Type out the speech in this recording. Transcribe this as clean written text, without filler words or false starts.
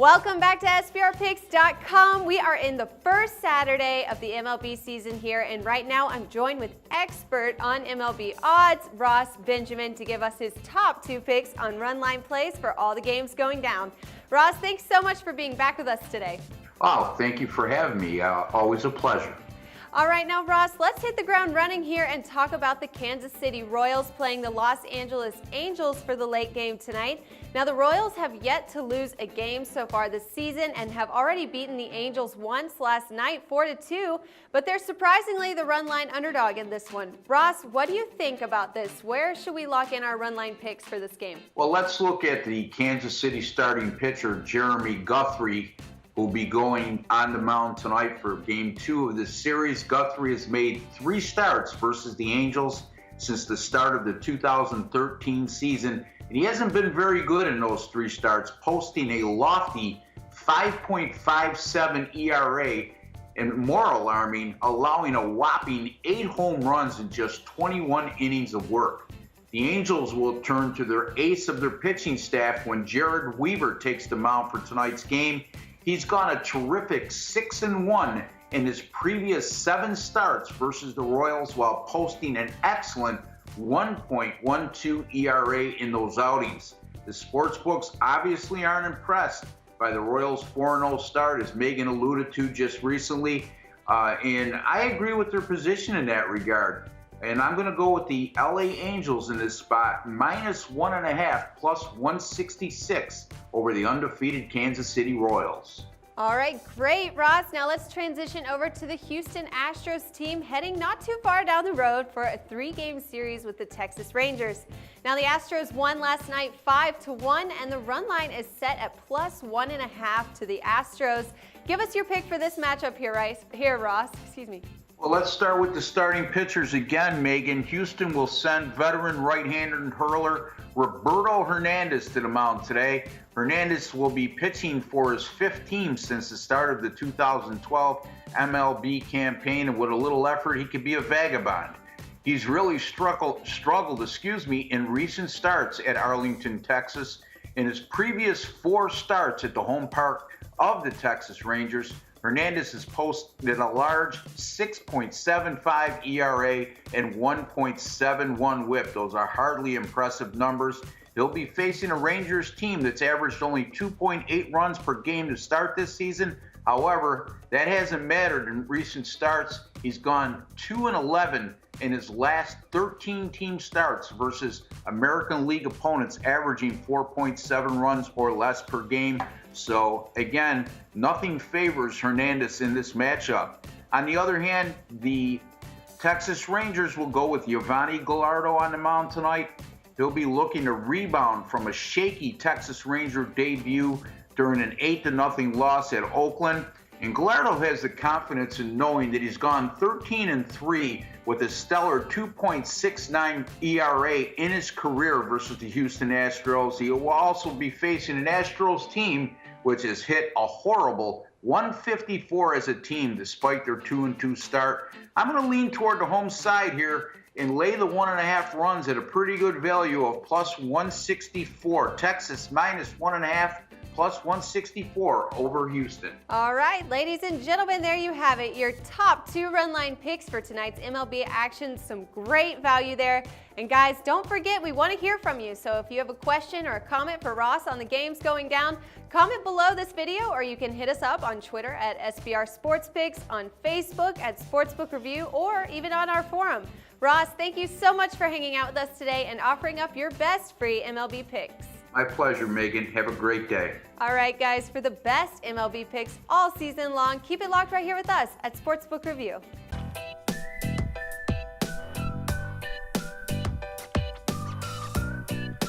Welcome back to SBRpicks.com. We are in the first Saturday of the MLB season here, and right now I'm joined with expert on MLB odds, Ross Benjamin, to give us his top 2 picks on run line plays for all the games going down. Ross, thanks so much for being back with us today. Oh, thank you for having me. Always a pleasure. All right, now, Ross, let's hit the ground running here and talk about the Kansas City Royals playing the Los Angeles Angels for the late game tonight. Now, the Royals have yet to lose a game so far this season and have already beaten the Angels once last night, 4-2, but they're surprisingly the run line underdog in this one. Ross, what do you think about this? Where should we lock in our run line picks for this game? Well, let's look at the Kansas City starting pitcher, Jeremy Guthrie, who will be going on the mound tonight for Game 2 of this series. Guthrie has made 3 starts versus the Angels since the start of the 2013 season, and he hasn't been very good in those 3 starts, posting a lofty 5.57 ERA, and more alarming, allowing a whopping 8 home runs in just 21 innings of work. The Angels will turn to their ace of their pitching staff when Jared Weaver takes the mound for tonight's game. He's gone a terrific 6-1 in his previous 7 starts versus the Royals, while posting an excellent 1.12 ERA in those outings. The sportsbooks obviously aren't impressed by the Royals' 4-0 start, as Megan alluded to just recently, and I agree with their position in that regard. And I'm going to go with the LA Angels in this spot, -1.5, plus 166 over the undefeated Kansas City Royals. All right, great, Ross. Now let's transition over to the Houston Astros team, heading not too far down the road for a 3-game series with the Texas Rangers. Now the Astros won last night 5-1, and the run line is set at plus 1.5 to the Astros. Give us your pick for this matchup here, Ross. Excuse me. Well, let's start with the starting pitchers again, Megan. Houston will send veteran right-handed hurler Roberto Hernandez to the mound today. Hernandez will be pitching for his 5th team since the start of the 2012 MLB campaign, and with a little effort, he could be a vagabond. He's really struggled, in recent starts at Arlington, Texas. In his previous 4 starts at the home park of the Texas Rangers, Hernandez has posted a large 6.75 ERA and 1.71 WHIP. Those are hardly impressive numbers. He'll be facing a Rangers team that's averaged only 2.8 runs per game to start this season. However, that hasn't mattered in recent starts. He's gone 2-11 in his last 13 team starts versus American League opponents averaging 4.7 runs or less per game. So again, nothing favors Hernandez in this matchup. On the other hand, the Texas Rangers will go with Yovani Gallardo on the mound tonight. He'll be looking to rebound from a shaky Texas Ranger debut during an 8-0 loss at Oakland. And Gallardo has the confidence in knowing that he's gone 13-3 with a stellar 2.69 ERA in his career versus the Houston Astros. He will also be facing an Astros team which has hit a horrible 154 as a team despite their 2-2 start. I'm going to lean toward the home side here and lay the 1.5 runs at a pretty good value of plus 164. Texas -1.5. plus 164 over Houston. All right, ladies and gentlemen, there you have it. Your top 2 run line picks for tonight's MLB action. Some great value there. And guys, don't forget, we want to hear from you. So if you have a question or a comment for Ross on the games going down, comment below this video, or you can hit us up on Twitter at SBR Sports Picks, on Facebook at Sportsbook Review, or even on our forum. Ross, thank you so much for hanging out with us today and offering up your best free MLB picks. My pleasure, Megan. Have a great day. All right, guys, for the best MLB picks all season long, keep it locked right here with us at Sportsbook Review.